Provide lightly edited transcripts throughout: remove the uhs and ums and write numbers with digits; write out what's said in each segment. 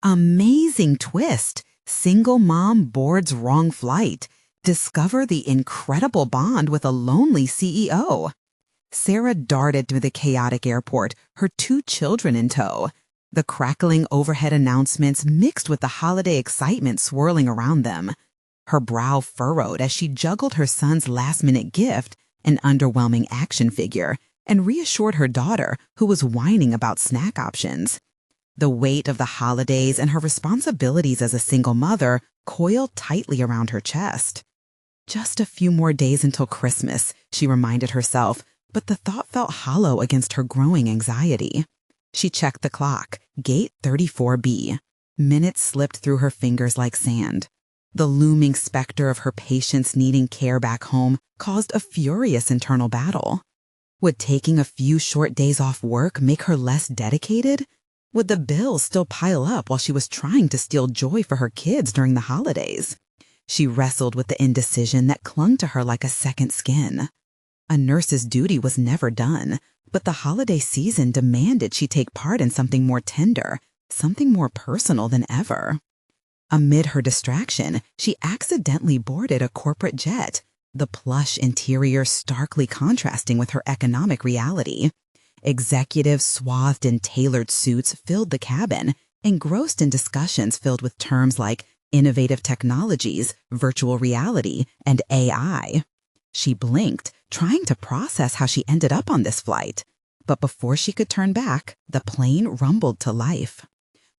Amazing twist. Single mom boards wrong flight. Discover the incredible bond with a lonely CEO. Sarah darted through the chaotic airport, her 2 children in tow. The crackling overhead announcements mixed with the holiday excitement swirling around them. Her brow furrowed as she juggled her son's last-minute gift, an underwhelming action figure, and reassured her daughter, who was whining about snack options. The weight of the holidays and her responsibilities as a single mother coiled tightly around her chest. Just a few more days until Christmas, she reminded herself, but the thought felt hollow against her growing anxiety. She checked the clock, gate 34B. Minutes slipped through her fingers like sand. The looming specter of her patients needing care back home caused a furious internal battle. Would taking a few short days off work make her less dedicated? Would the bills still pile up while she was trying to steal joy for her kids during the holidays? She wrestled with the indecision that clung to her like a second skin. A nurse's duty was never done, but the holiday season demanded she take part in something more tender, something more personal than ever. Amid her distraction, she accidentally boarded a corporate jet, the plush interior starkly contrasting with her economic reality. Executives swathed in tailored suits filled the cabin, engrossed in discussions filled with terms like innovative technologies, virtual reality, and AI. She blinked, trying to process how she ended up on this flight. But before she could turn back, the plane rumbled to life.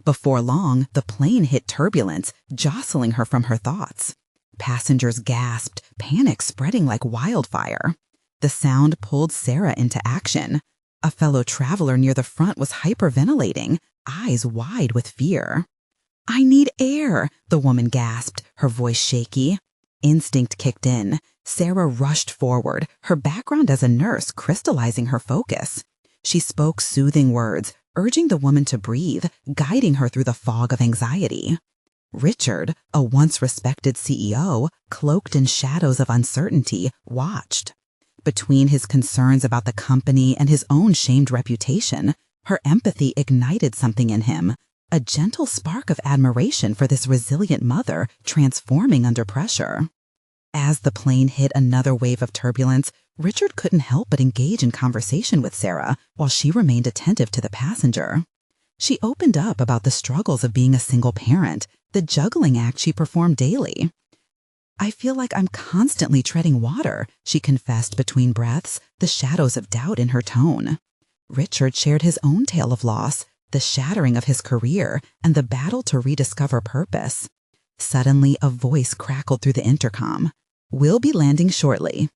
Before long, the plane hit turbulence, jostling her from her thoughts. Passengers gasped, panic spreading like wildfire. The sound pulled Sarah into action. A fellow traveler near the front was hyperventilating, eyes wide with fear. "I need air," the woman gasped, her voice shaky. Instinct kicked in. Sarah rushed forward, her background as a nurse crystallizing her focus. She spoke soothing words, urging the woman to breathe, guiding her through the fog of anxiety. Richard, a once respected CEO, cloaked in shadows of uncertainty, watched. Between his concerns about the company and his own shamed reputation, her empathy ignited something in him, a gentle spark of admiration for this resilient mother transforming under pressure. As the plane hit another wave of turbulence, Richard couldn't help but engage in conversation with Sarah while she remained attentive to the passenger. She opened up about the struggles of being a single parent, the juggling act she performed daily. "I feel like I'm constantly treading water," she confessed between breaths, the shadows of doubt in her tone. Richard shared his own tale of loss, the shattering of his career, and the battle to rediscover purpose. Suddenly, a voice crackled through the intercom. "We'll be landing shortly.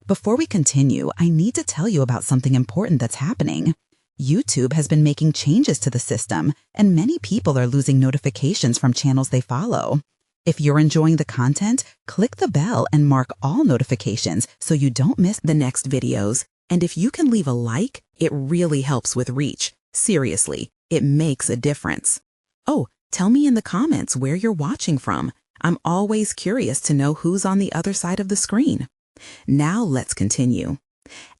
Before we continue, I need to tell you about something important that's happening. YouTube has been making changes to the system, and many people are losing notifications from channels they follow. If you're enjoying the content, click the bell and mark all notifications so you don't miss the next videos. And if you can leave a like, it really helps with reach. Seriously, it makes a difference. Oh, tell me in the comments where you're watching from. I'm always curious to know who's on the other side of the screen. Now let's continue."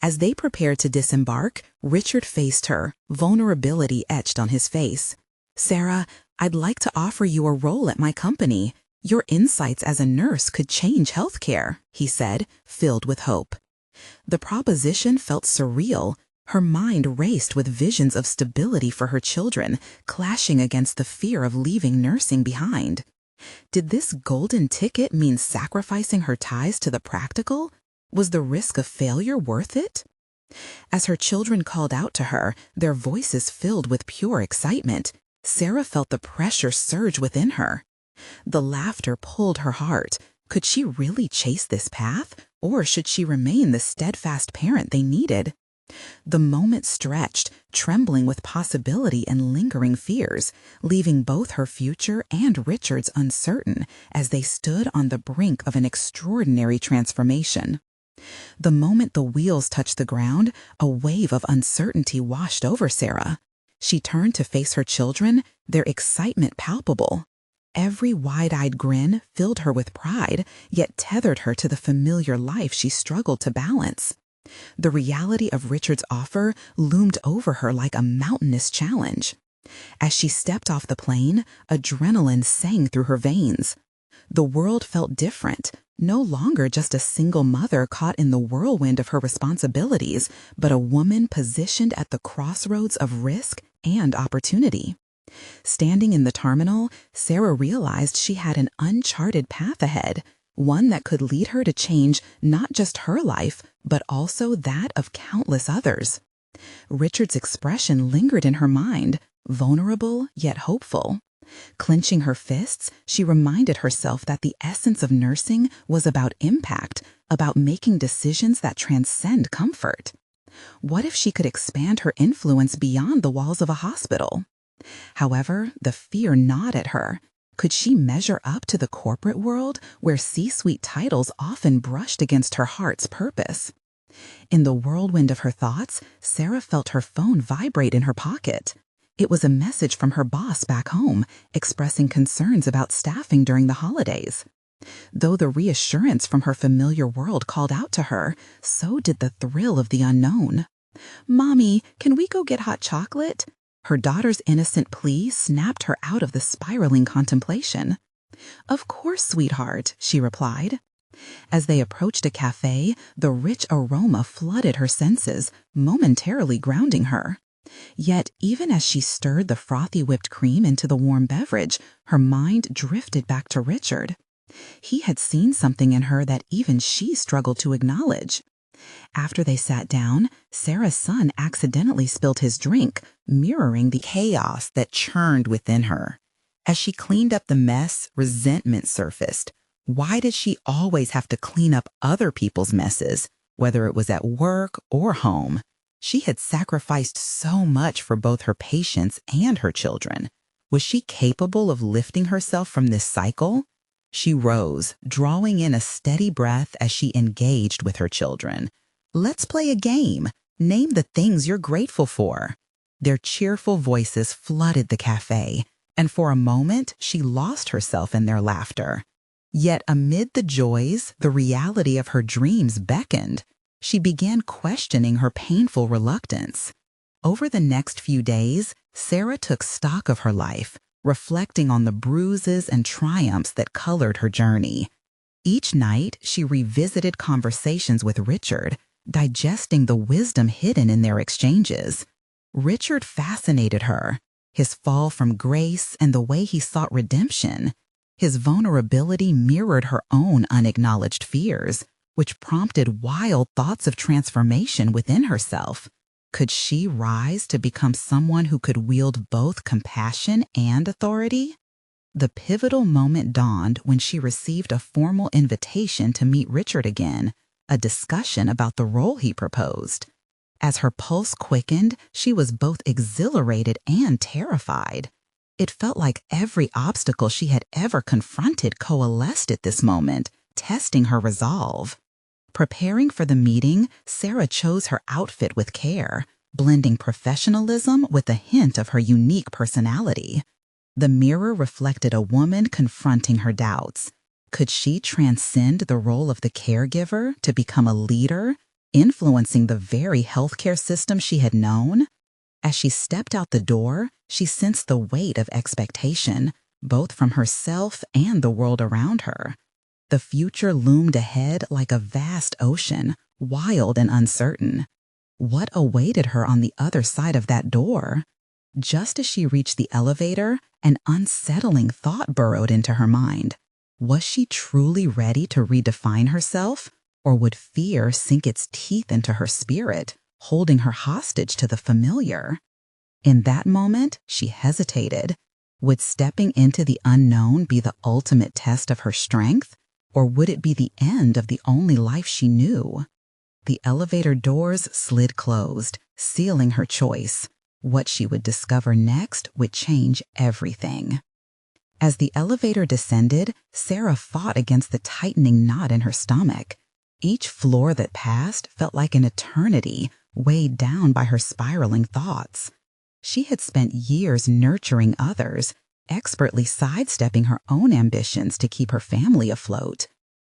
As they prepared to disembark, Richard faced her, vulnerability etched on his face. "Sarah, I'd like to offer you a role at my company. Your insights as a nurse could change healthcare," he said, filled with hope. The proposition felt surreal. Her mind raced with visions of stability for her children, clashing against the fear of leaving nursing behind. Did this golden ticket mean sacrificing her ties to the practical? Was the risk of failure worth it? As her children called out to her, their voices filled with pure excitement, Sarah felt the pressure surge within her. The laughter pulled her heart. Could she really chase this path, or should she remain the steadfast parent they needed? The moment stretched, trembling with possibility and lingering fears, leaving both her future and Richard's uncertain as they stood on the brink of an extraordinary transformation. The moment the wheels touched the ground, a wave of uncertainty washed over Sarah. She turned to face her children, their excitement palpable. Every wide-eyed grin filled her with pride, yet tethered her to the familiar life she struggled to balance. The reality of Richard's offer loomed over her like a mountainous challenge. As she stepped off the plane, adrenaline sang through her veins. The world felt different, no longer just a single mother caught in the whirlwind of her responsibilities, but a woman positioned at the crossroads of risk and opportunity. Standing in the terminal, Sarah realized she had an uncharted path ahead, one that could lead her to change not just her life, but also that of countless others. Richard's expression lingered in her mind, vulnerable yet hopeful. Clenching her fists, she reminded herself that the essence of nursing was about impact, about making decisions that transcend comfort. What if she could expand her influence beyond the walls of a hospital? However, the fear gnawed at her. Could she measure up to the corporate world, where C-suite titles often brushed against her heart's purpose? In the whirlwind of her thoughts, Sarah felt her phone vibrate in her pocket. It was a message from her boss back home, expressing concerns about staffing during the holidays. Though the reassurance from her familiar world called out to her, so did the thrill of the unknown. "Mommy, can we go get hot chocolate?" Her daughter's innocent plea snapped her out of the spiraling contemplation. "Of course, sweetheart," she replied. As they approached a cafe, the rich aroma flooded her senses, momentarily grounding her. Yet, even as she stirred the frothy whipped cream into the warm beverage, her mind drifted back to Richard. He had seen something in her that even she struggled to acknowledge. After they sat down, Sarah's son accidentally spilled his drink, mirroring the chaos that churned within her. As she cleaned up the mess, resentment surfaced. Why did she always have to clean up other people's messes, whether it was at work or home? She had sacrificed so much for both her patients and her children. Was she capable of lifting herself from this cycle? She rose, drawing in a steady breath as she engaged with her children. "Let's play a game. Name the things you're grateful for." Their cheerful voices flooded the cafe, and for a moment she lost herself in their laughter. Yet amid the joys, the reality of her dreams beckoned. She began questioning her painful reluctance. Over the next few days, Sarah took stock of her life, reflecting on the bruises and triumphs that colored her journey. Each night, she revisited conversations with Richard, digesting the wisdom hidden in their exchanges. Richard fascinated her, his fall from grace and the way he sought redemption. His vulnerability mirrored her own unacknowledged fears, which prompted wild thoughts of transformation within herself. Could she rise to become someone who could wield both compassion and authority? The pivotal moment dawned when she received a formal invitation to meet Richard again, a discussion about the role he proposed. As her pulse quickened, she was both exhilarated and terrified. It felt like every obstacle she had ever confronted coalesced at this moment, testing her resolve. Preparing for the meeting, Sarah chose her outfit with care, blending professionalism with a hint of her unique personality. The mirror reflected a woman confronting her doubts. Could she transcend the role of the caregiver to become a leader, influencing the very healthcare system she had known? As she stepped out the door, she sensed the weight of expectation, both from herself and the world around her. The future loomed ahead like a vast ocean, wild and uncertain. What awaited her on the other side of that door? Just as she reached the elevator, an unsettling thought burrowed into her mind. Was she truly ready to redefine herself, or would fear sink its teeth into her spirit, holding her hostage to the familiar? In that moment, she hesitated. Would stepping into the unknown be the ultimate test of her strength? Or would it be the end of the only life she knew? The elevator doors slid closed, sealing her choice. What she would discover next would change everything. As the elevator descended, Sarah fought against the tightening knot in her stomach. Each floor that passed felt like an eternity, weighed down by her spiraling thoughts. She had spent years nurturing others, expertly sidestepping her own ambitions to keep her family afloat.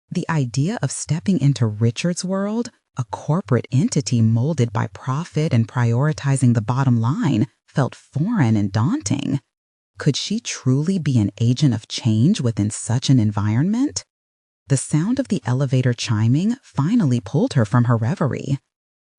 The idea of stepping into Richard's world, a corporate entity molded by profit and prioritizing the bottom line, felt foreign and daunting. Could she truly be an agent of change within such an environment? The sound of the elevator chiming finally pulled her from her reverie.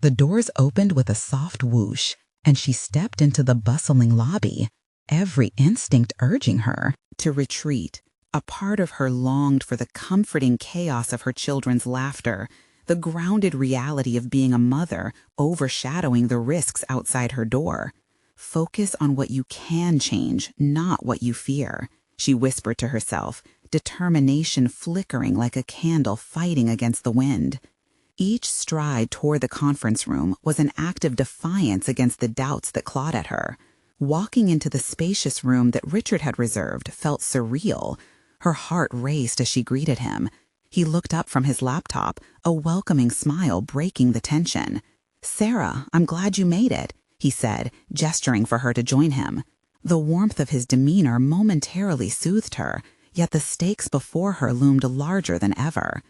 The doors opened with a soft whoosh, and she stepped into the bustling lobby, every instinct urging her to retreat. A part of her longed for the comforting chaos of her children's laughter, the grounded reality of being a mother overshadowing the risks outside her door. Focus on what you can change, not what you fear, she whispered to herself, determination flickering like a candle fighting against the wind. Each stride toward the conference room was an act of defiance against the doubts that clawed at her. Walking into the spacious room that Richard had reserved felt surreal. Her heart raced as she greeted him. He looked up from his laptop, a welcoming smile breaking the tension. "Sarah, I'm glad you made it," he said, gesturing for her to join him. The warmth of his demeanor momentarily soothed her, yet the stakes before her loomed larger than ever.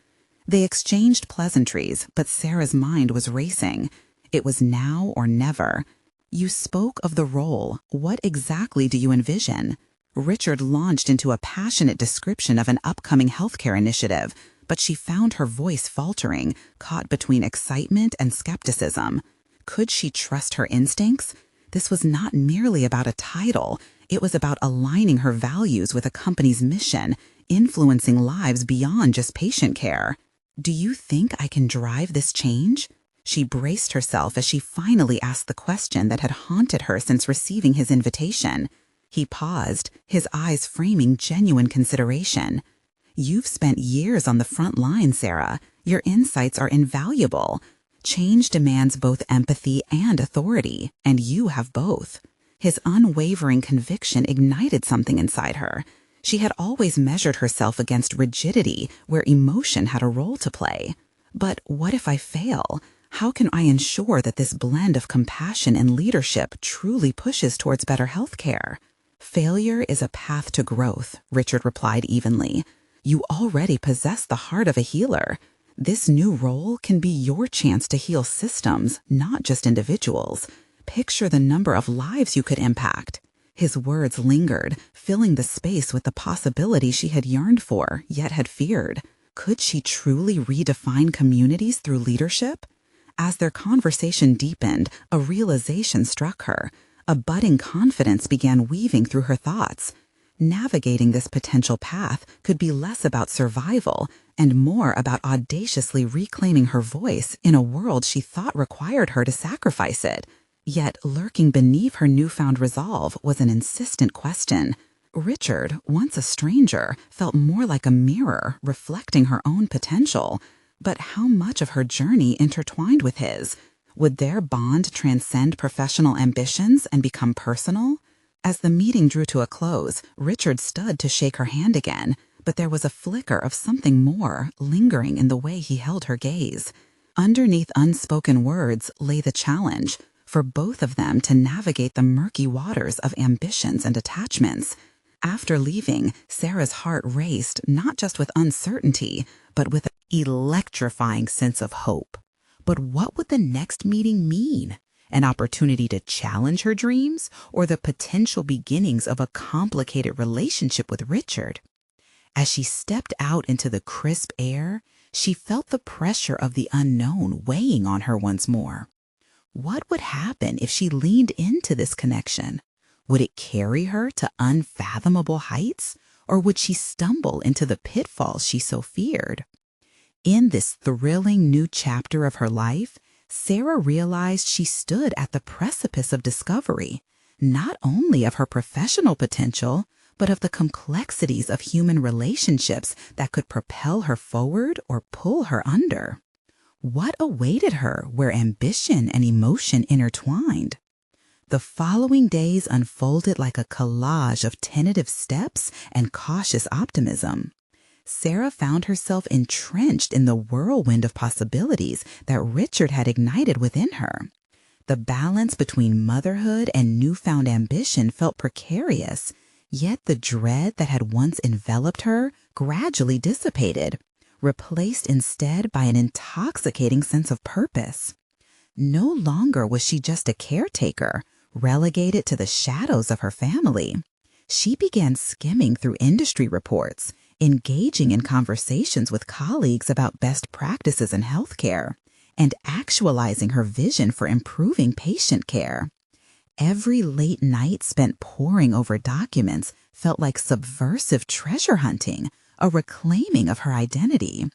They exchanged pleasantries, but Sarah's mind was racing. It was now or never. "You spoke of the role. What exactly do you envision?" Richard launched into a passionate description of an upcoming healthcare initiative, but she found her voice faltering, caught between excitement and skepticism. Could she trust her instincts? This was not merely about a title. It was about aligning her values with a company's mission, influencing lives beyond just patient care. "Do you think I can drive this change?" She braced herself as she finally asked the question that had haunted her since receiving his invitation. He paused, his eyes framing genuine consideration. "You've spent years on the front line, Sarah. Your insights are invaluable. Change demands both empathy and authority, and you have both." His unwavering conviction ignited something inside her. She had always measured herself against rigidity, where emotion had a role to play. But what if I fail? How can I ensure that this blend of compassion and leadership truly pushes towards better health care? "Failure is a path to growth," Richard replied evenly. "You already possess the heart of a healer. This new role can be your chance to heal systems, not just individuals. Picture the number of lives you could impact." His words lingered, filling the space with the possibility she had yearned for, yet had feared. Could she truly redefine communities through leadership? As their conversation deepened, a realization struck her. A budding confidence began weaving through her thoughts. Navigating this potential path could be less about survival and more about audaciously reclaiming her voice in a world she thought required her to sacrifice it. Yet lurking beneath her newfound resolve was an insistent question. Richard, once a stranger, felt more like a mirror reflecting her own potential. But how much of her journey intertwined with his? Would their bond transcend professional ambitions and become personal? As the meeting drew to a close, Richard stood to shake her hand again, but there was a flicker of something more lingering in the way he held her gaze. Underneath unspoken words lay the challenge for both of them to navigate the murky waters of ambitions and attachments. After leaving, Sarah's heart raced not just with uncertainty, but with an electrifying sense of hope. But what would the next meeting mean? An opportunity to challenge her dreams, or the potential beginnings of a complicated relationship with Richard? As she stepped out into the crisp air, she felt the pressure of the unknown weighing on her once more. What would happen if she leaned into this connection? Would it carry her to unfathomable heights, or would she stumble into the pitfalls she so feared? In this thrilling new chapter of her life, Sarah realized she stood at the precipice of discovery, not only of her professional potential, but of the complexities of human relationships that could propel her forward or pull her under. What awaited her where ambition and emotion intertwined? The following days unfolded like a collage of tentative steps and cautious optimism. Sarah found herself entrenched in the whirlwind of possibilities that Richard had ignited within her. The balance between motherhood and newfound ambition felt precarious, yet the dread that had once enveloped her gradually dissipated, replaced instead by an intoxicating sense of purpose. No longer was she just a caretaker. relegated to the shadows of her family. She began skimming through industry reports, engaging in conversations with colleagues about best practices in healthcare, and actualizing her vision for improving patient care. Every late night spent poring over documents felt like subversive treasure hunting, a reclaiming of her identity.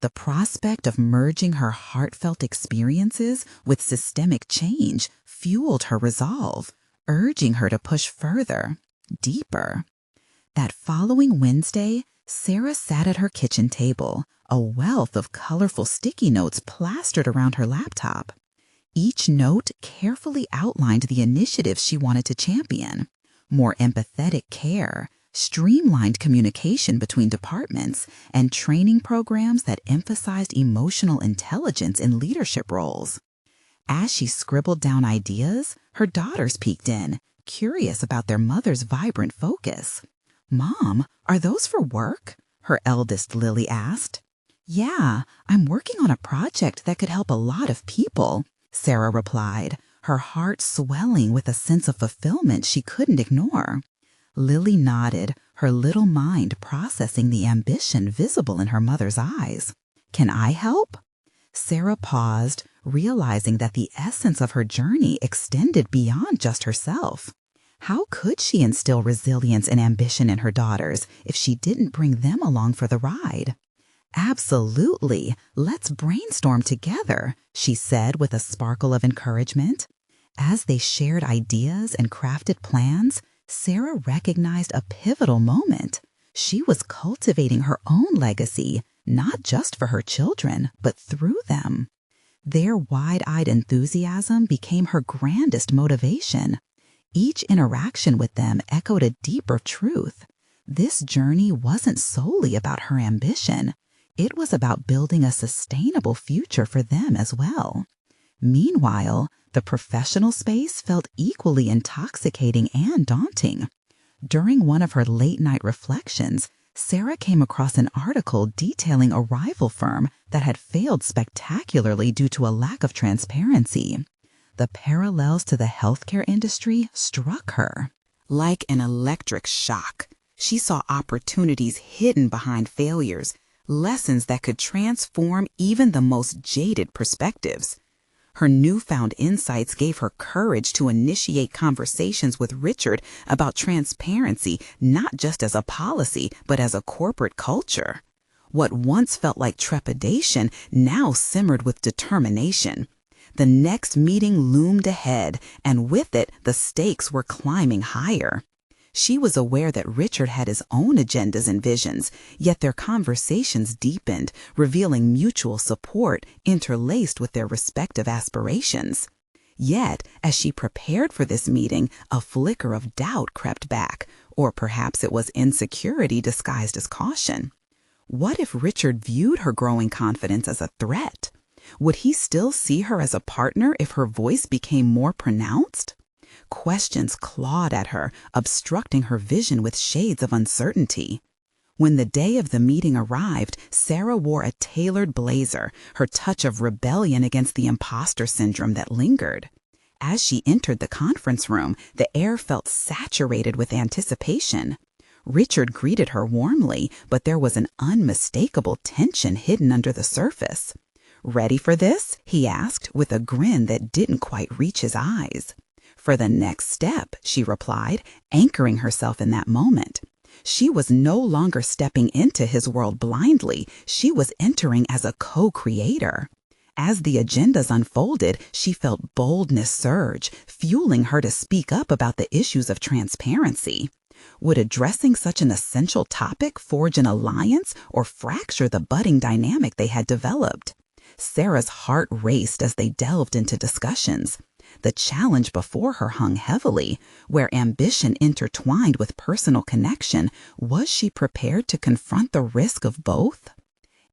The prospect of merging her heartfelt experiences with systemic change fueled her resolve, urging her to push further, deeper. That following Wednesday, Sarah sat at her kitchen table, a wealth of colorful sticky notes plastered around her laptop. Each note carefully outlined the initiatives she wanted to champion: more empathetic care, streamlined communication between departments, and training programs that emphasized emotional intelligence in leadership roles. As she scribbled down ideas, her daughters peeked in, curious about their mother's vibrant focus. "Mom, are those for work?" her eldest Lily asked. "Yeah, I'm working on a project that could help a lot of people," Sarah replied, her heart swelling with a sense of fulfillment she couldn't ignore. Lily nodded, her little mind processing the ambition visible in her mother's eyes. "Can I help?" Sarah paused, realizing that the essence of her journey extended beyond just herself. How could she instill resilience and ambition in her daughters if she didn't bring them along for the ride? "Absolutely. Let's brainstorm together," she said with a sparkle of encouragement. As they shared ideas and crafted plans, Sarah recognized a pivotal moment. She was cultivating her own legacy, not just for her children, but through them. Their wide-eyed enthusiasm became her grandest motivation. Each interaction with them echoed a deeper truth. This journey wasn't solely about her ambition. It was about building a sustainable future for them as well. Meanwhile, the professional space felt equally intoxicating and daunting. During one of her late-night reflections, Sarah came across an article detailing a rival firm that had failed spectacularly due to a lack of transparency. The parallels to the healthcare industry struck her. Like an electric shock, she saw opportunities hidden behind failures, lessons that could transform even the most jaded perspectives. Her newfound insights gave her courage to initiate conversations with Richard about transparency, not just as a policy, but as a corporate culture. What once felt like trepidation now simmered with determination. The next meeting loomed ahead, and with it, the stakes were climbing higher. She was aware that Richard had his own agendas and visions, yet their conversations deepened, revealing mutual support interlaced with their respective aspirations. Yet, as she prepared for this meeting, a flicker of doubt crept back, or perhaps it was insecurity disguised as caution. What if Richard viewed her growing confidence as a threat? Would he still see her as a partner if her voice became more pronounced? Questions clawed at her, obstructing her vision with shades of uncertainty. When the day of the meeting arrived, Sarah wore a tailored blazer, her touch of rebellion against the imposter syndrome that lingered. As she entered the conference room, the air felt saturated with anticipation. Richard greeted her warmly, but there was an unmistakable tension hidden under the surface. "Ready for this?" he asked, with a grin that didn't quite reach his eyes. "For the next step," she replied, anchoring herself in that moment. She was no longer stepping into his world blindly. She was entering as a co-creator. As the agendas unfolded, she felt boldness surge, fueling her to speak up about the issues of transparency. Would addressing such an essential topic forge an alliance or fracture the budding dynamic they had developed? Sarah's heart raced as they delved into discussions. The challenge before her hung heavily. Where ambition intertwined with personal connection, was she prepared to confront the risk of both?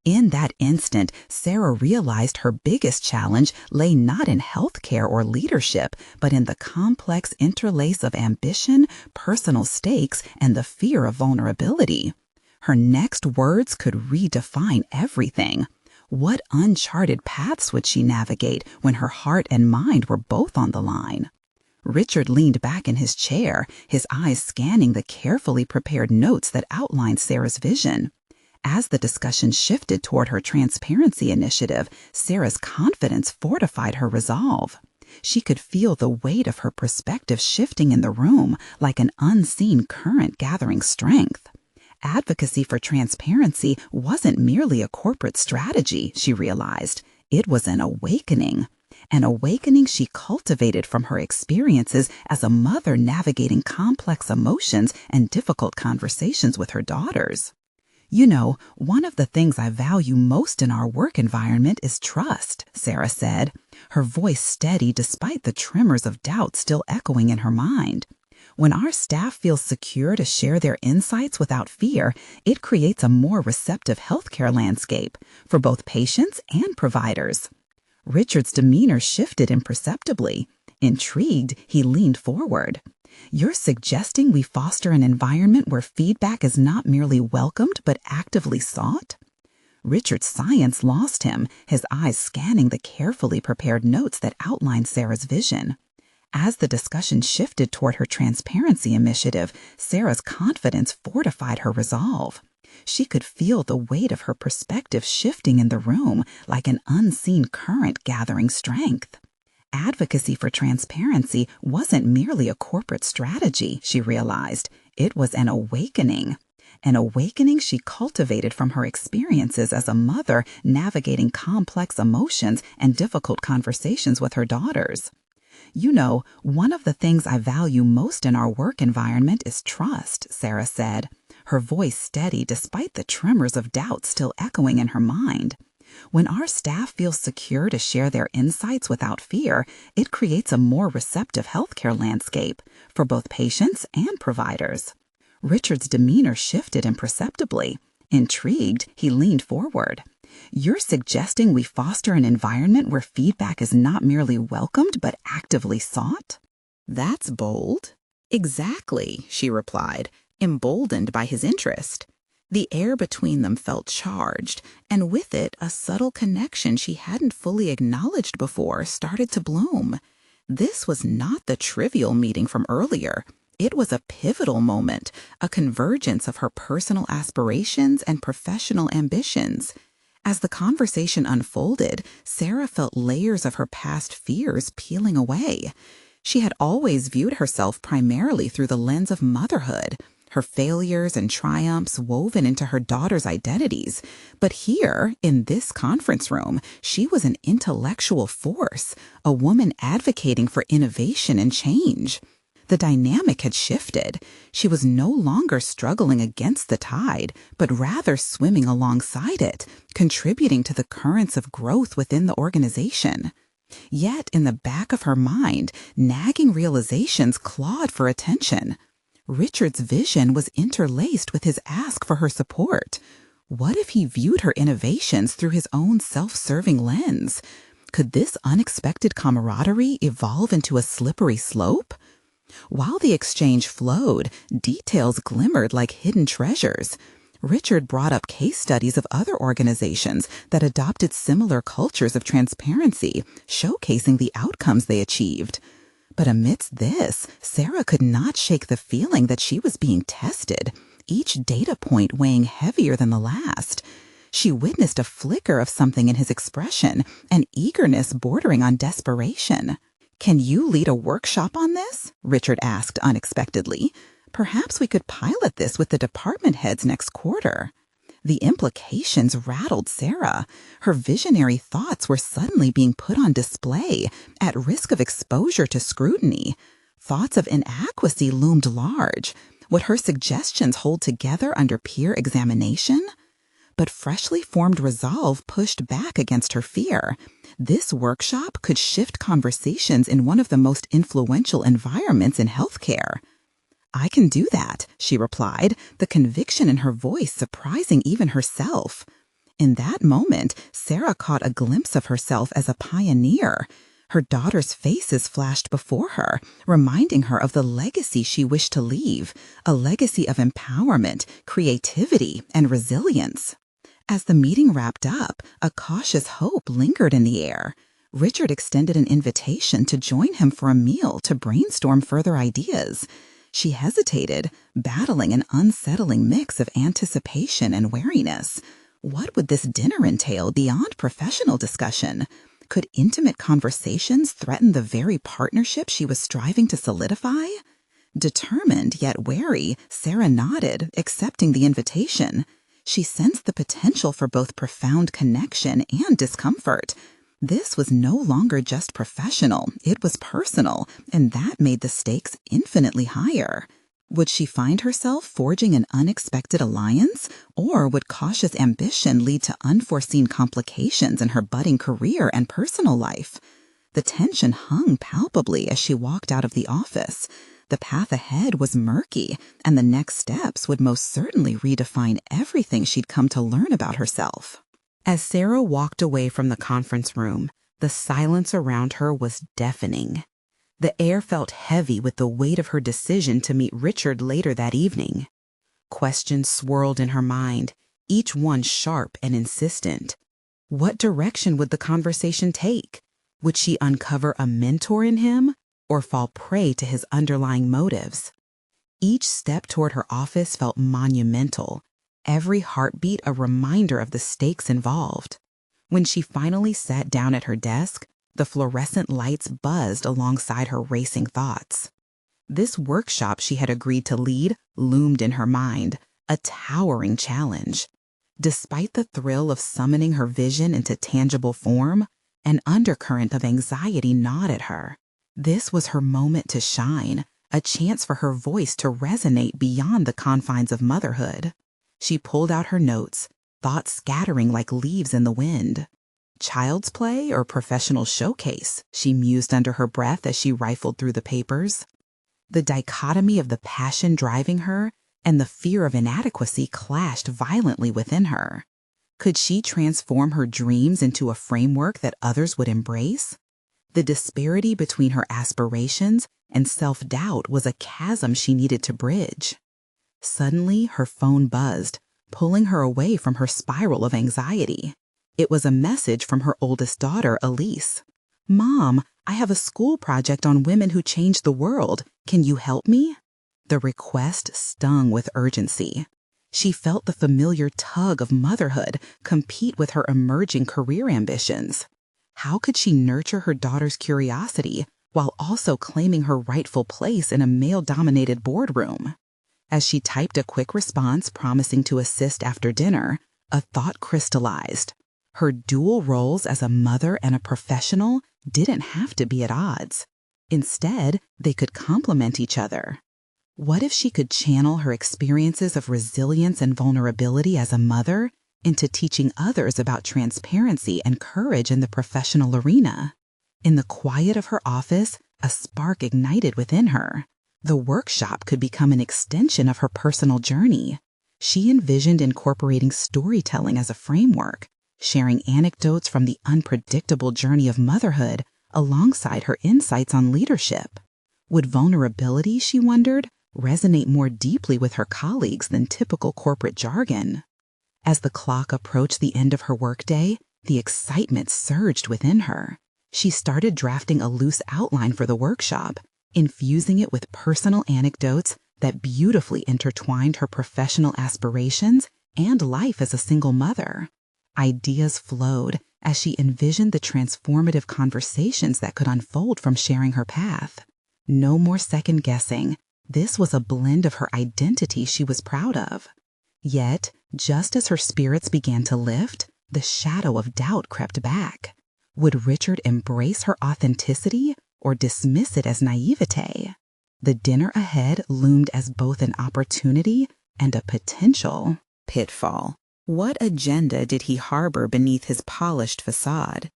In that instant, Sarah realized her biggest challenge lay not in healthcare or leadership, but in the complex interlace of ambition, personal stakes, and the fear of vulnerability. Her next words could redefine everything. What uncharted paths would she navigate when her heart and mind were both on the line? Richard leaned back in his chair, his eyes scanning the carefully prepared notes that outlined Sarah's vision. As the discussion shifted toward her transparency initiative, Sarah's confidence fortified her resolve. She could feel the weight of her perspective shifting in the room like an unseen current gathering strength. Advocacy for transparency wasn't merely a corporate strategy, she realized. It was an awakening she cultivated from her experiences as a mother navigating complex emotions and difficult conversations with her daughters. You know, one of the things I value most in our work environment is trust, Sarah said, her voice steady despite the tremors of doubt still echoing in her mind. When our staff feels secure to share their insights without fear, it creates a more receptive healthcare landscape for both patients and providers. Richard's demeanor shifted imperceptibly. Intrigued, he leaned forward. You're suggesting we foster an environment where feedback is not merely welcomed but actively sought? Richard's science lost him, his eyes scanning the carefully prepared notes that outlined Sarah's vision. As the discussion shifted toward her transparency initiative, Sarah's confidence fortified her resolve. She could feel the weight of her perspective shifting in the room like an unseen current gathering strength. Advocacy for transparency wasn't merely a corporate strategy, she realized. It was an awakening she cultivated from her experiences as a mother navigating complex emotions and difficult conversations with her daughters. You know, one of the things I value most in our work environment is trust, Sarah said, her voice steady despite the tremors of doubt still echoing in her mind. When our staff feels secure to share their insights without fear, it creates a more receptive healthcare landscape for both patients and providers. Richard's demeanor shifted imperceptibly. Intrigued, he leaned forward. You're suggesting we foster an environment where feedback is not merely welcomed but actively sought? That's bold. Exactly, she replied, emboldened by his interest. The air between them felt charged, and with it a subtle connection she hadn't fully acknowledged before started to bloom. This was not the trivial meeting from earlier. It was a pivotal moment, a convergence of her personal aspirations and professional ambitions. As the conversation unfolded, Sarah felt layers of her past fears peeling away. She had always viewed herself primarily through the lens of motherhood, her failures and triumphs woven into her daughters' identities. But here, in this conference room, she was an intellectual force, a woman advocating for innovation and change. The dynamic had shifted. She was no longer struggling against the tide, but rather swimming alongside it, contributing to the currents of growth within the organization. Yet, in the back of her mind, nagging realizations clawed for attention. Richard's vision was interlaced with his ask for her support. What if he viewed her innovations through his own self-serving lens? Could this unexpected camaraderie evolve into a slippery slope? While the exchange flowed, details glimmered like hidden treasures. Richard brought up case studies of other organizations that adopted similar cultures of transparency, showcasing the outcomes they achieved. But amidst this, Sarah could not shake the feeling that she was being tested, each data point weighing heavier than the last. She witnessed a flicker of something in his expression, an eagerness bordering on desperation. Can you lead a workshop on this? Richard asked unexpectedly. Perhaps we could pilot this with the department heads next quarter. The implications rattled Sarah. Her visionary thoughts were suddenly being put on display, at risk of exposure to scrutiny. Thoughts of inadequacy loomed large. Would her suggestions hold together under peer examination? But freshly formed resolve pushed back against her fear. This workshop could shift conversations in one of the most influential environments in healthcare. I can do that, she replied, the conviction in her voice surprising even herself. In that moment, Sarah caught a glimpse of herself as a pioneer. Her daughters' faces flashed before her, reminding her of the legacy she wished to leave, a legacy of empowerment, creativity, and resilience. As the meeting wrapped up, a cautious hope lingered in the air. Richard extended an invitation to join him for a meal to brainstorm further ideas. She hesitated, battling an unsettling mix of anticipation and wariness. What would this dinner entail beyond professional discussion? Could intimate conversations threaten the very partnership she was striving to solidify? Determined yet wary, Sarah nodded, accepting the invitation. She sensed the potential for both profound connection and discomfort. This was no longer just professional, it was personal, and that made the stakes infinitely higher. Would she find herself forging an unexpected alliance, or would cautious ambition lead to unforeseen complications in her budding career and personal life? The tension hung palpably as she walked out of the office. The path ahead was murky, and the next steps would most certainly redefine everything she'd come to learn about herself. As Sarah walked away from the conference room, the silence around her was deafening. The air felt heavy with the weight of her decision to meet Richard later that evening. Questions swirled in her mind, each one sharp and insistent. What direction would the conversation take? Would she uncover a mentor in him, or fall prey to his underlying motives? Each step toward her office felt monumental, every heartbeat a reminder of the stakes involved. When she finally sat down at her desk, the fluorescent lights buzzed alongside her racing thoughts. This workshop she had agreed to lead loomed in her mind, a towering challenge. Despite the thrill of summoning her vision into tangible form, an undercurrent of anxiety gnawed at her. This was her moment to shine, a chance for her voice to resonate beyond the confines of motherhood. She pulled out her notes, thoughts scattering like leaves in the wind. Child's play or professional showcase, she mused under her breath as she rifled through the papers. The dichotomy of the passion driving her and the fear of inadequacy clashed violently within her. Could she transform her dreams into a framework that others would embrace? The disparity between her aspirations and self-doubt was a chasm she needed to bridge. Suddenly, her phone buzzed, pulling her away from her spiral of anxiety. It was a message from her oldest daughter, Elise. "Mom, I have a school project on women who changed the world. Can you help me?" The request stung with urgency. She felt the familiar tug of motherhood compete with her emerging career ambitions. How could she nurture her daughter's curiosity while also claiming her rightful place in a male-dominated boardroom? As she typed a quick response promising to assist after dinner, a thought crystallized. Her dual roles as a mother and a professional didn't have to be at odds. Instead, they could complement each other. What if she could channel her experiences of resilience and vulnerability as a mother into teaching others about transparency and courage in the professional arena? In the quiet of her office, a spark ignited within her. The workshop could become an extension of her personal journey. She envisioned incorporating storytelling as a framework, sharing anecdotes from the unpredictable journey of motherhood alongside her insights on leadership. Would vulnerability, she wondered, resonate more deeply with her colleagues than typical corporate jargon? As the clock approached the end of her workday, the excitement surged within her. She started drafting a loose outline for the workshop, infusing it with personal anecdotes that beautifully intertwined her professional aspirations and life as a single mother. Ideas flowed as she envisioned the transformative conversations that could unfold from sharing her path. No more second-guessing. This was a blend of her identity she was proud of. Yet, just as her spirits began to lift, the shadow of doubt crept back. Would Richard embrace her authenticity or dismiss it as naivete? The dinner ahead loomed as both an opportunity and a potential pitfall. What agenda did he harbor beneath his polished facade?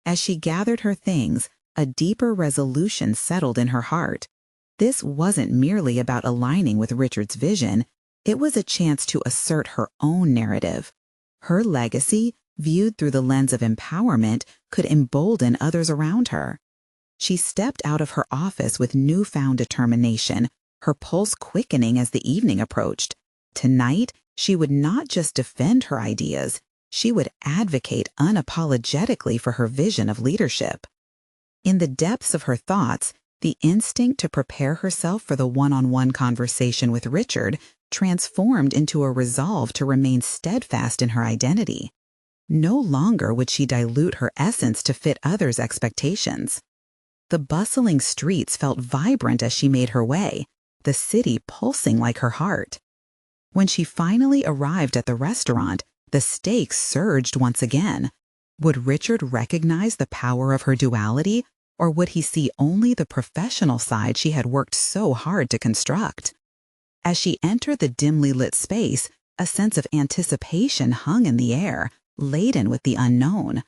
As she gathered her things, a deeper resolution settled in her heart. This wasn't merely about aligning with Richard's vision, it was a chance to assert her own narrative. Her legacy, viewed through the lens of empowerment, could embolden others around her. She stepped out of her office with newfound determination, her pulse quickening as the evening approached. Tonight, she would not just defend her ideas, She would advocate unapologetically for her vision of leadership. In the depths of her thoughts, the instinct to prepare herself for the one-on-one conversation with Richard transformed into a resolve to remain steadfast in her identity. No longer would she dilute her essence to fit others' expectations. The bustling streets felt vibrant as she made her way, the city pulsing like her heart. When she finally arrived at the restaurant, the stakes surged once again. Would Richard recognize the power of her duality, or would he see only the professional side she had worked so hard to construct? As she entered the dimly lit space, a sense of anticipation hung in the air, laden with the unknown.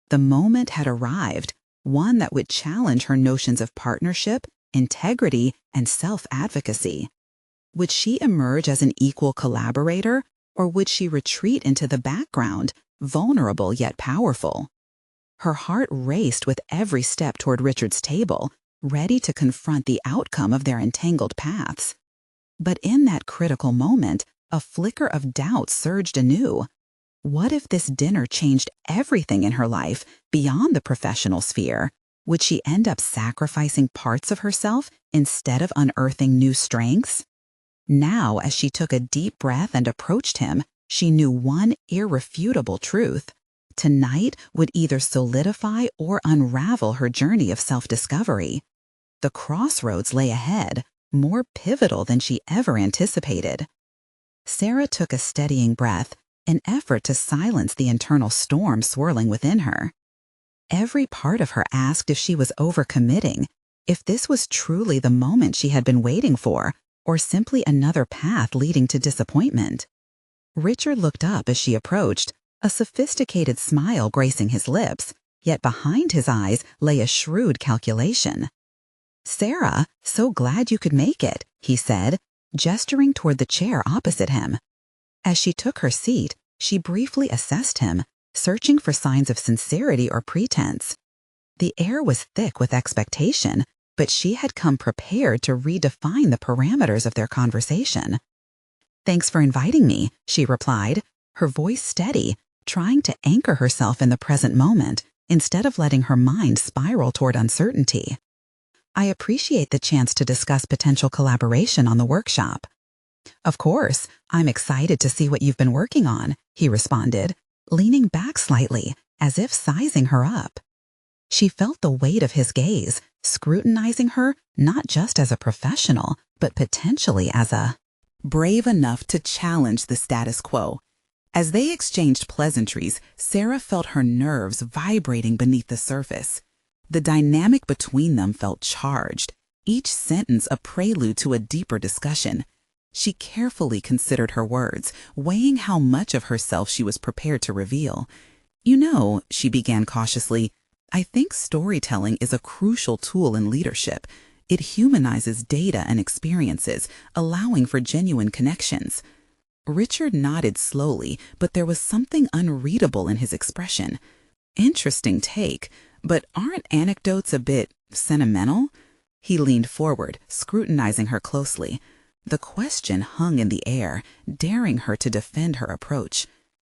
The moment had arrived, one that would challenge her notions of partnership, integrity, and self-advocacy. Would she emerge as an equal collaborator, or would she retreat into the background, vulnerable yet powerful? Her heart raced with every step toward Richard's table, ready to confront the outcome of their entangled paths. But in that critical moment, a flicker of doubt surged anew. What if this dinner changed everything in her life beyond the professional sphere? Would she end up sacrificing parts of herself instead of unearthing new strengths? Now, as she took a deep breath and approached him, she knew one irrefutable truth. Tonight would either solidify or unravel her journey of self-discovery. The crossroads lay ahead, more pivotal than she ever anticipated. Sarah took a steadying breath, an effort to silence the internal storm swirling within her. Every part of her asked if she was overcommitting, if this was truly the moment she had been waiting for, or simply another path leading to disappointment. Richard looked up as she approached, a sophisticated smile gracing his lips, yet behind his eyes lay a shrewd calculation. "Sarah, so glad you could make it," he said, gesturing toward the chair opposite him. As she took her seat, she briefly assessed him, searching for signs of sincerity or pretense. The air was thick with expectation, but she had come prepared to redefine the parameters of their conversation. "Thanks for inviting me," she replied, her voice steady, trying to anchor herself in the present moment instead of letting her mind spiral toward uncertainty. "I appreciate the chance to discuss potential collaboration on the workshop." "Of course, I'm excited to see what you've been working on," he responded, leaning back slightly, as if sizing her up. She felt the weight of his gaze, scrutinizing her not just as a professional, but potentially as a brave enough to challenge the status quo. As they exchanged pleasantries, Sarah felt her nerves vibrating beneath the surface. The dynamic between them felt charged, each sentence a prelude to a deeper discussion. She carefully considered her words, weighing how much of herself she was prepared to reveal. "You know," she began cautiously, "I think storytelling is a crucial tool in leadership. It humanizes data and experiences, allowing for genuine connections." Richard nodded slowly, but there was something unreadable in his expression. "Interesting take, but aren't anecdotes a bit sentimental?" He leaned forward, scrutinizing her closely. The question hung in the air, daring her to defend her approach.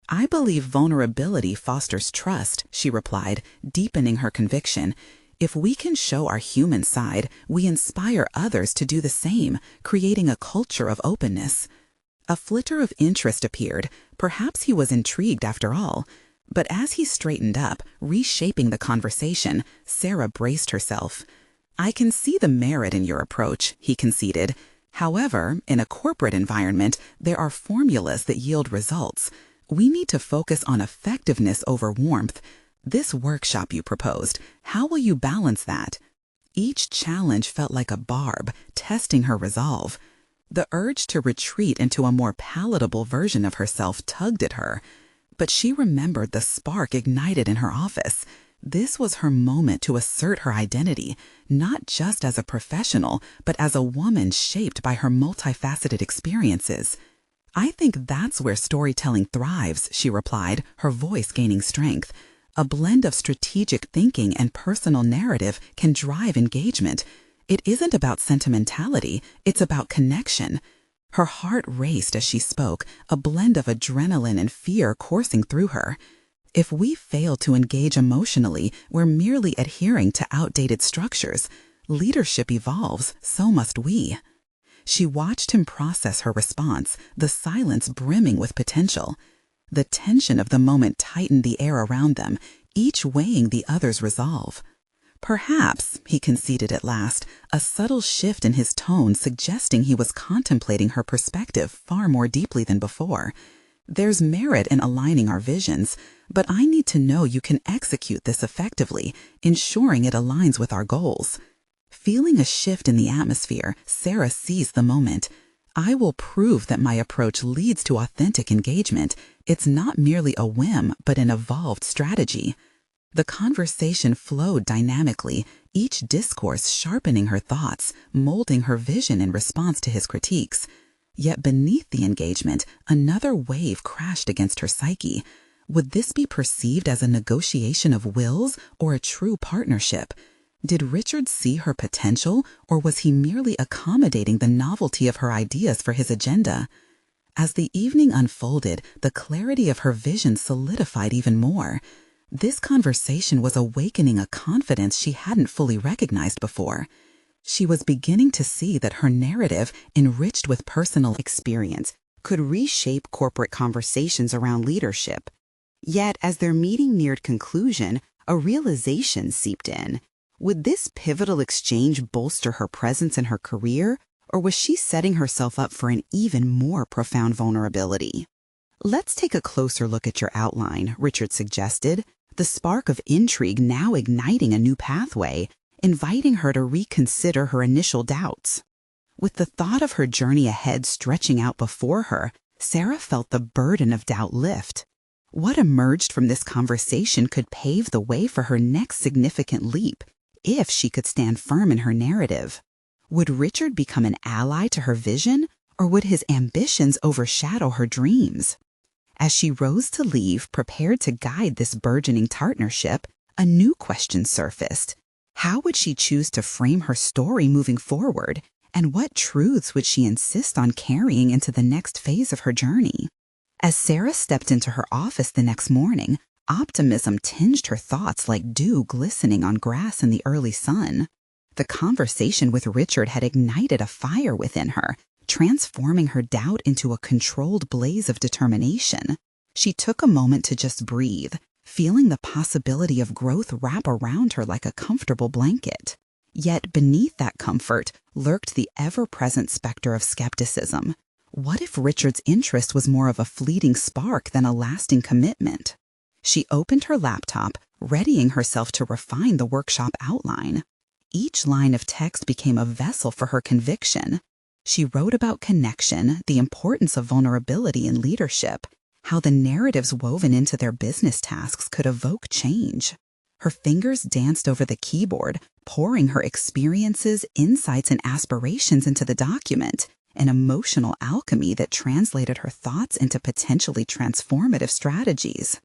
"I believe vulnerability fosters trust," she replied, deepening her conviction. "If we can show our human side, we inspire others to do the same, creating a culture of openness." A flitter of interest appeared. Perhaps he was intrigued after all. But as he straightened up, reshaping the conversation, Sarah braced herself. "I can see the merit in your approach," he conceded. "However, in a corporate environment, there are formulas that yield results. We need to focus on effectiveness over warmth. This workshop you proposed, how will you balance that?" Each challenge felt like a barb, testing her resolve. The urge to retreat into a more palatable version of herself tugged at her. But she remembered the spark ignited in her office. This was her moment to assert her identity, not just as a professional, but as a woman shaped by her multifaceted experiences. "I think that's where storytelling thrives," she replied, her voice gaining strength. "A blend of strategic thinking and personal narrative can drive engagement. It isn't about sentimentality, it's about connection." Her heart raced as she spoke, a blend of adrenaline and fear coursing through her. If we fail to engage emotionally, we're merely adhering to outdated structures. Leadership evolves, so must we. She watched him process her response, the silence brimming with potential. The tension of the moment tightened the air around them, each weighing the other's resolve. Perhaps, he conceded at last, a subtle shift in his tone suggesting he was contemplating her perspective far more deeply than before. There's merit in aligning our visions, but I need to know you can execute this effectively, ensuring it aligns with our goals. Feeling a shift in the atmosphere, Sarah seized the moment. I will prove that my approach leads to authentic engagement. It's not merely a whim, but an evolved strategy. The conversation flowed dynamically, each discourse sharpening her thoughts, molding her vision in response to his critiques. Yet beneath the engagement, another wave crashed against her psyche. Would this be perceived as a negotiation of wills or a true partnership? Did Richard see her potential, or was he merely accommodating the novelty of her ideas for his agenda? As the evening unfolded, the clarity of her vision solidified even more. This conversation was awakening a confidence she hadn't fully recognized before. She was beginning to see that her narrative, enriched with personal experience, could reshape corporate conversations around leadership. Yet, as their meeting neared conclusion, a realization seeped in. Would this pivotal exchange bolster her presence in her career, or was she setting herself up for an even more profound vulnerability? Let's take a closer look at your outline, Richard suggested, the spark of intrigue now igniting a new pathway, inviting her to reconsider her initial doubts. With the thought of her journey ahead stretching out before her, Sarah felt the burden of doubt lift. What emerged from this conversation could pave the way for her next significant leap, if she could stand firm in her narrative. Would Richard become an ally to her vision, or would his ambitions overshadow her dreams? As she rose to leave, prepared to guide this burgeoning partnership, a new question surfaced. How would she choose to frame her story moving forward, and what truths would she insist on carrying into the next phase of her journey? As Sarah stepped into her office the next morning, optimism tinged her thoughts like dew glistening on grass in the early sun. The conversation with Richard had ignited a fire within her, transforming her doubt into a controlled blaze of determination. She took a moment to just breathe, feeling the possibility of growth wrap around her like a comfortable blanket. Yet beneath that comfort lurked the ever-present specter of skepticism. What if Richard's interest was more of a fleeting spark than a lasting commitment? She opened her laptop, readying herself to refine the workshop outline. Each line of text became a vessel for her conviction. She wrote about connection, the importance of vulnerability in leadership, how the narratives woven into their business tasks could evoke change. Her fingers danced over the keyboard, pouring her experiences, insights, and aspirations into the document, an emotional alchemy that translated her thoughts into potentially transformative strategies.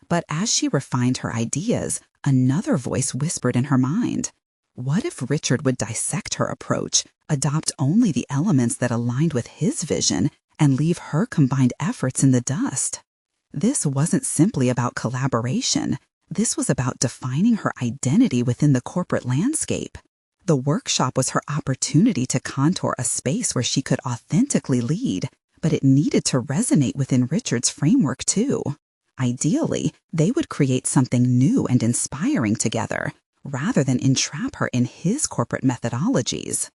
But as she refined her ideas, another voice whispered in her mind. What if Richard would dissect her approach, adopt only the elements that aligned with his vision, and leave her combined efforts in the dust? This wasn't simply about collaboration. This was about defining her identity within the corporate landscape. The workshop was her opportunity to contour a space where she could authentically lead, but it needed to resonate within Richard's framework too. Ideally, they would create something new and inspiring together, rather than entrap her in his corporate methodologies.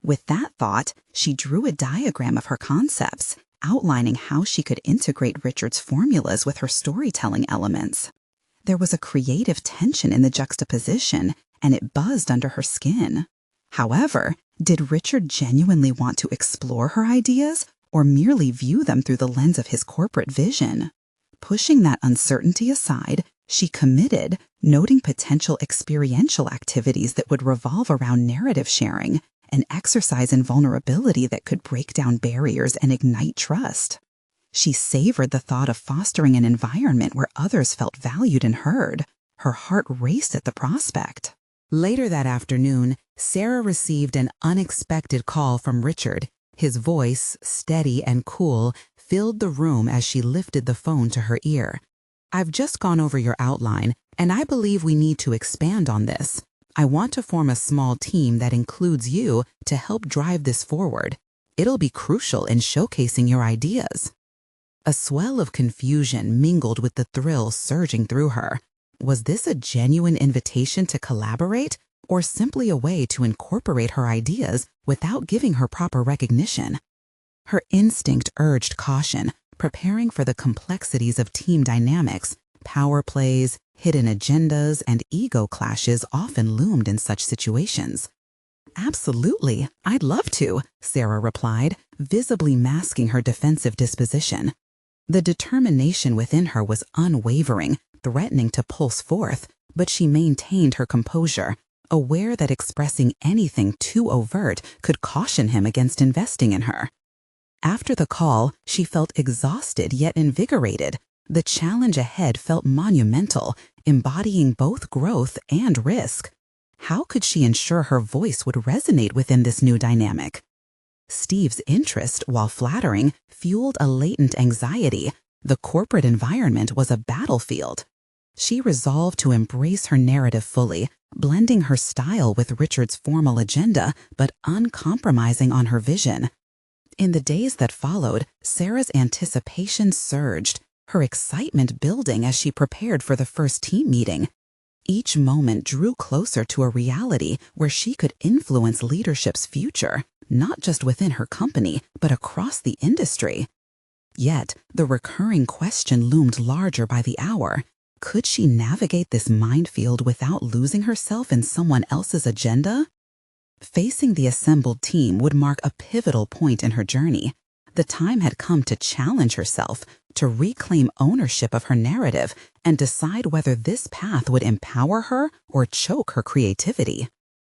With that thought, she drew a diagram of her concepts, outlining how she could integrate Richard's formulas with her storytelling elements. There was a creative tension in the juxtaposition, and it buzzed under her skin. However, did Richard genuinely want to explore her ideas, or merely view them through the lens of his corporate vision? Pushing that uncertainty aside, she committed, noting potential experiential activities that would revolve around narrative sharing, an exercise in vulnerability that could break down barriers and ignite trust. She savored the thought of fostering an environment where others felt valued and heard. Her heart raced at the prospect. Later that afternoon, Sarah received an unexpected call from Richard. His voice, steady and cool, filled the room as she lifted the phone to her ear. "I've just gone over your outline, and I believe we need to expand on this. I want to form a small team that includes you to help drive this forward. It'll be crucial in showcasing your ideas." A swell of confusion mingled with the thrill surging through her. Was this a genuine invitation to collaborate, or simply a way to incorporate her ideas without giving her proper recognition? Her instinct urged caution, preparing for the complexities of team dynamics. Power plays, hidden agendas, and ego clashes often loomed in such situations. "Absolutely, I'd love to," Sarah replied, visibly masking her defensive disposition. The determination within her was unwavering, threatening to pulse forth, but she maintained her composure, aware that expressing anything too overt could caution him against investing in her. After the call, she felt exhausted yet invigorated. The challenge ahead felt monumental, embodying both growth and risk. How could she ensure her voice would resonate within this new dynamic? Steve's interest, while flattering, fueled a latent anxiety. The corporate environment was a battlefield. She resolved to embrace her narrative fully, blending her style with Richard's formal agenda, but uncompromising on her vision. In the days that followed, Sarah's anticipation surged, her excitement building as she prepared for the first team meeting. Each moment drew closer to a reality where she could influence leadership's future, not just within her company, but across the industry. Yet, the recurring question loomed larger by the hour. Could she navigate this minefield without losing herself in someone else's agenda? Facing the assembled team would mark a pivotal point in her journey. The time had come to challenge herself, to reclaim ownership of her narrative, and decide whether this path would empower her or choke her creativity.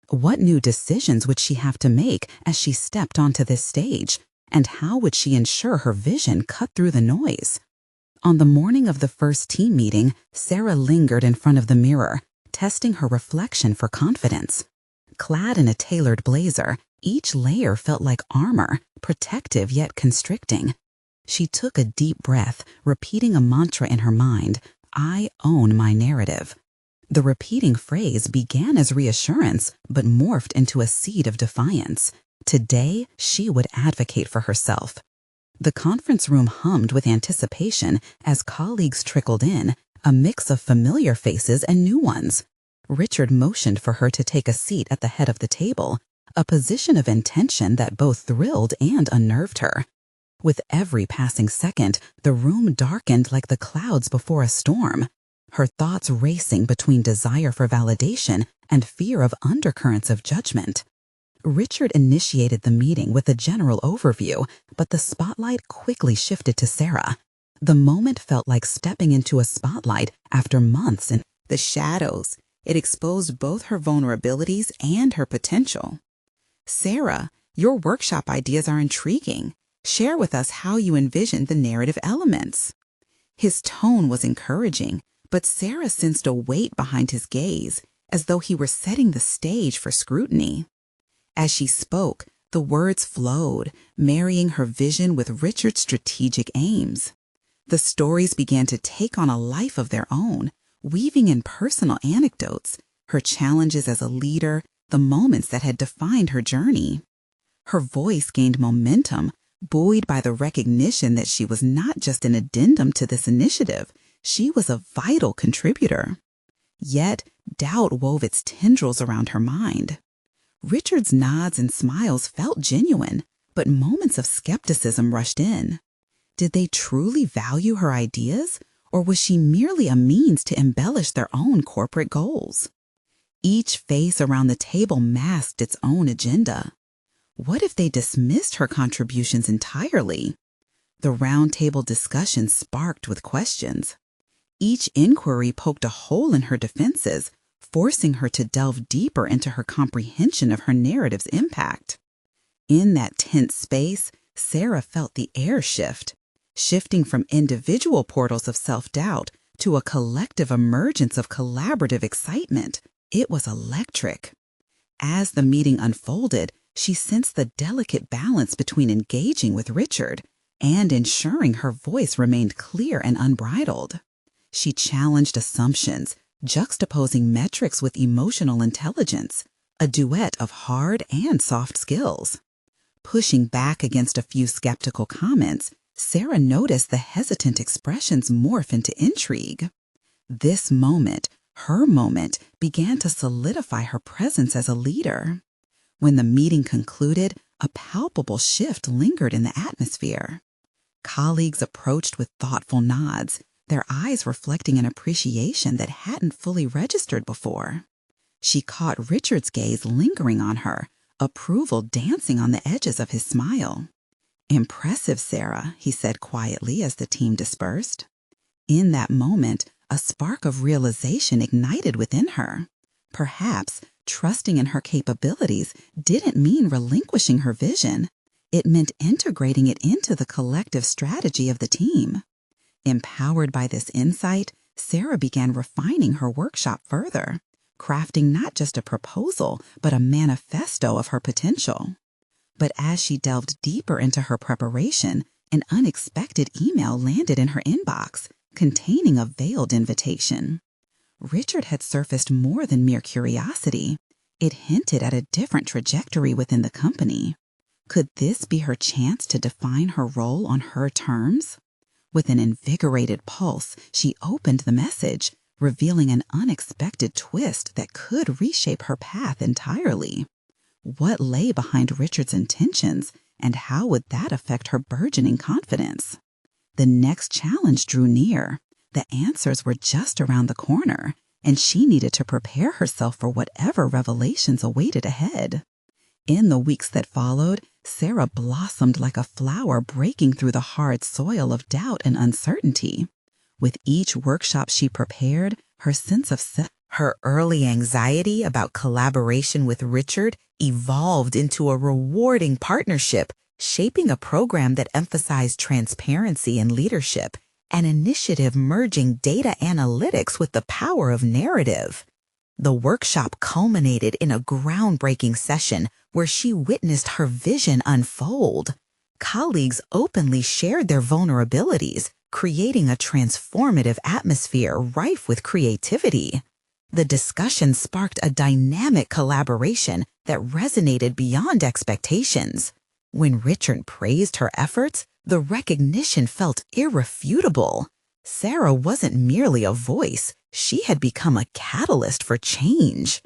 What new decisions would she have to make as she stepped onto this stage? And how would she ensure her vision cut through the noise? On the morning of the first team meeting, Sarah lingered in front of the mirror, testing her reflection for confidence. Clad in a tailored blazer, each layer felt like armor, protective yet constricting. She took a deep breath, repeating a mantra in her mind, "I own my narrative." The repeating phrase began as reassurance, but morphed into a seed of defiance. Today, she would advocate for herself. The conference room hummed with anticipation as colleagues trickled in, a mix of familiar faces and new ones. Richard motioned for her to take a seat at the head of the table, a position of intention that both thrilled and unnerved her. With every passing second, the room darkened like the clouds before a storm, her thoughts racing between desire for validation and fear of undercurrents of judgment. Richard initiated the meeting with a general overview, but the spotlight quickly shifted to Sarah. The moment felt like stepping into a spotlight after months in the shadows. It exposed both her vulnerabilities and her potential. "Sarah, your workshop ideas are intriguing. Share with us how you envisioned the narrative elements." His tone was encouraging, but Sarah sensed a weight behind his gaze, as though he were setting the stage for scrutiny. As she spoke, the words flowed, marrying her vision with Richard's strategic aims. The stories began to take on a life of their own, weaving in personal anecdotes, her challenges as a leader, the moments that had defined her journey. Her voice gained momentum, buoyed by the recognition that she was not just an addendum to this initiative, she was a vital contributor. Yet, doubt wove its tendrils around her mind. Richard's nods and smiles felt genuine, but moments of skepticism rushed in. Did they truly value her ideas, or was she merely a means to embellish their own corporate goals? Each face around the table masked its own agenda. What if they dismissed her contributions entirely? The roundtable discussion sparked with questions. Each inquiry poked a hole in her defenses, forcing her to delve deeper into her comprehension of her narrative's impact. In that tense space, Sarah felt the air shift, shifting from individual portals of self-doubt to a collective emergence of collaborative excitement. It was electric. As the meeting unfolded, She sensed the delicate balance between engaging with Richard and ensuring her voice remained clear and unbridled. She challenged assumptions, juxtaposing metrics with emotional intelligence, a duet of hard and soft skills. Pushing back against a few skeptical comments, Sarah noticed the hesitant expressions morph into intrigue. This moment, her moment, began to solidify her presence as a leader. When the meeting concluded, a palpable shift lingered in the atmosphere. Colleagues approached with thoughtful nods, their eyes reflecting an appreciation that hadn't fully registered before. She caught Richard's gaze lingering on her, approval dancing on the edges of his smile. "Impressive, Sarah," he said quietly as the team dispersed. In that moment, a spark of realization ignited within her. Perhaps trusting in her capabilities didn't mean relinquishing her vision. It meant integrating it into the collective strategy of the team. Empowered by this insight, Sarah began refining her workshop further, crafting not just a proposal, but a manifesto of her potential. But as she delved deeper into her preparation, an unexpected email landed in her inbox, containing a veiled invitation. Richard had surfaced more than mere curiosity. It hinted at a different trajectory within the company. Could this be her chance to define her role on her terms? With an invigorated pulse, she opened the message, revealing an unexpected twist that could reshape her path entirely. What lay behind Richard's intentions, and how would that affect her burgeoning confidence? The next challenge drew near. The answers were just around the corner, and she needed to prepare herself for whatever revelations awaited ahead. In the weeks that followed, Sarah blossomed like a flower breaking through the hard soil of doubt and uncertainty. With each workshop she prepared, her sense of self, her early anxiety about collaboration with Richard evolved into a rewarding partnership, shaping a program that emphasized transparency and leadership, an initiative merging data analytics with the power of narrative. The workshop culminated in a groundbreaking session where she witnessed her vision unfold. Colleagues openly shared their vulnerabilities, creating a transformative atmosphere rife with creativity. The discussion sparked a dynamic collaboration that resonated beyond expectations. When Richard praised her efforts, the recognition felt irrefutable. Sarah wasn't merely a voice, she had become a catalyst for change.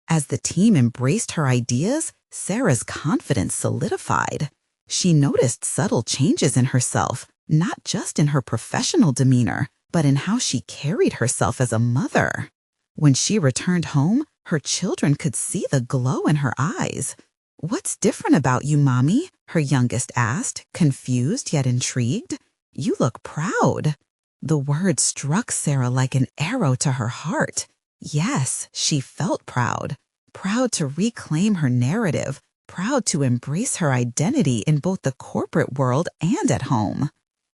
As the team embraced her ideas, Sarah's confidence solidified. She noticed subtle changes in herself, not just in her professional demeanor, but in how she carried herself as a mother. When she returned home, her children could see the glow in her eyes. "What's different about you, Mommy?" her youngest asked, confused yet intrigued. "You look proud." The word struck Sarah like an arrow to her heart. Yes, she felt proud. Proud to reclaim her narrative, proud to embrace her identity in both the corporate world and at home.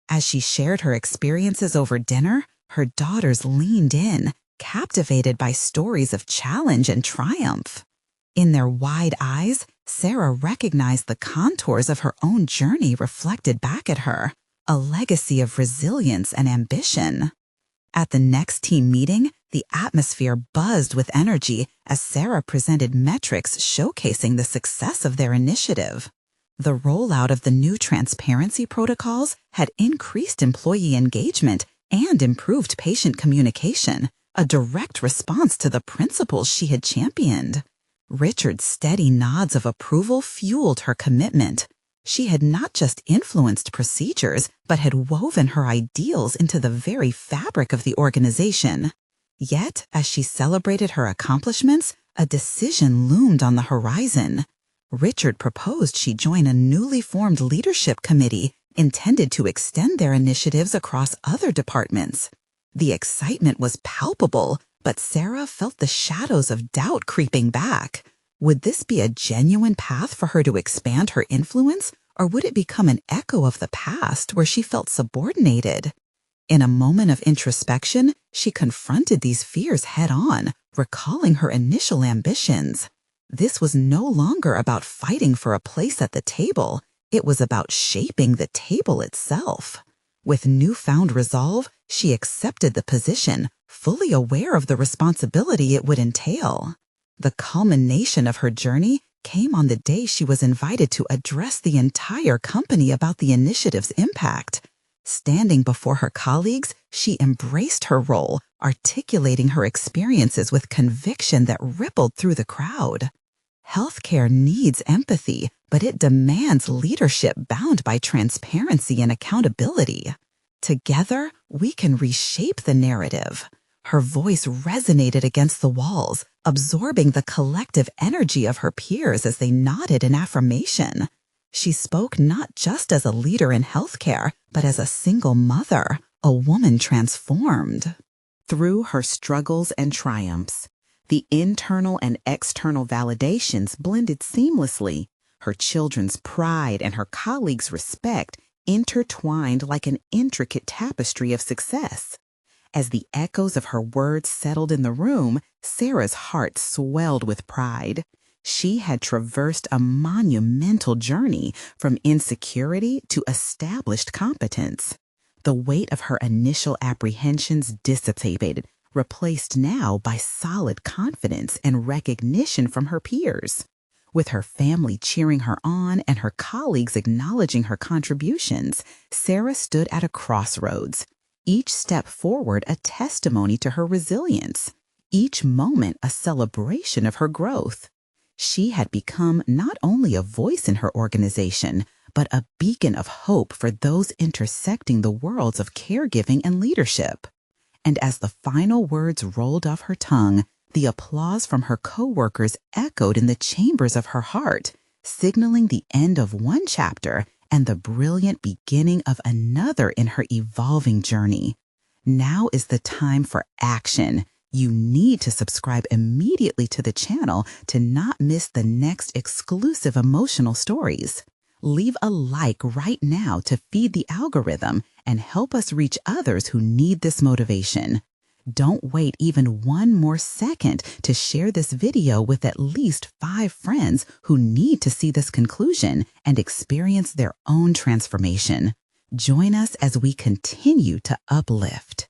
As she shared her experiences over dinner, her daughters leaned in, captivated by stories of challenge and triumph. In their wide eyes, Sarah recognized the contours of her own journey reflected back at her, a legacy of resilience and ambition. At the next team meeting, the atmosphere buzzed with energy as Sarah presented metrics showcasing the success of their initiative. The rollout of the new transparency protocols had increased employee engagement and improved patient communication, a direct response to the principles she had championed. Richard's steady nods of approval fueled her commitment. She had not just influenced procedures, but had woven her ideals into the very fabric of the organization. Yet, as she celebrated her accomplishments, a decision loomed on the horizon. Richard proposed she join a newly formed leadership committee intended to extend their initiatives across other departments. The excitement was palpable, but Sarah felt the shadows of doubt creeping back. Would this be a genuine path for her to expand her influence, or would it become an echo of the past where she felt subordinated? In a moment of introspection, she confronted these fears head-on, recalling her initial ambitions. This was no longer about fighting for a place at the table. It was about shaping the table itself. With newfound resolve, she accepted the position, fully aware of the responsibility it would entail. The culmination of her journey came on the day she was invited to address the entire company about the initiative's impact. Standing before her colleagues, she embraced her role, articulating her experiences with conviction that rippled through the crowd. Healthcare needs empathy, but it demands leadership bound by transparency and accountability. Together, we can reshape the narrative. Her voice resonated against the walls, absorbing the collective energy of her peers as they nodded in affirmation. She spoke not just as a leader in healthcare, but as a single mother, a woman transformed. Through her struggles and triumphs, the internal and external validations blended seamlessly. Her children's pride and her colleagues' respect intertwined like an intricate tapestry of success. As the echoes of her words settled in the room, Sarah's heart swelled with pride. She had traversed a monumental journey from insecurity to established competence. The weight of her initial apprehensions dissipated, replaced now by solid confidence and recognition from her peers. With her family cheering her on and her colleagues acknowledging her contributions, Sarah stood at a crossroads. Each step forward a testimony to her resilience, each moment a celebration of her growth. She had become not only a voice in her organization, but a beacon of hope for those intersecting the worlds of caregiving and leadership. And as the final words rolled off her tongue, the applause from her coworkers echoed in the chambers of her heart, signaling the end of one chapter and the brilliant beginning of another in her evolving journey. Now is the time for action. You need to subscribe immediately to the channel to not miss the next exclusive emotional stories. Leave a like right now to feed the algorithm and help us reach others who need this motivation. Don't wait even one more second to share this video with at least 5 friends who need to see this conclusion and experience their own transformation. Join us as we continue to uplift.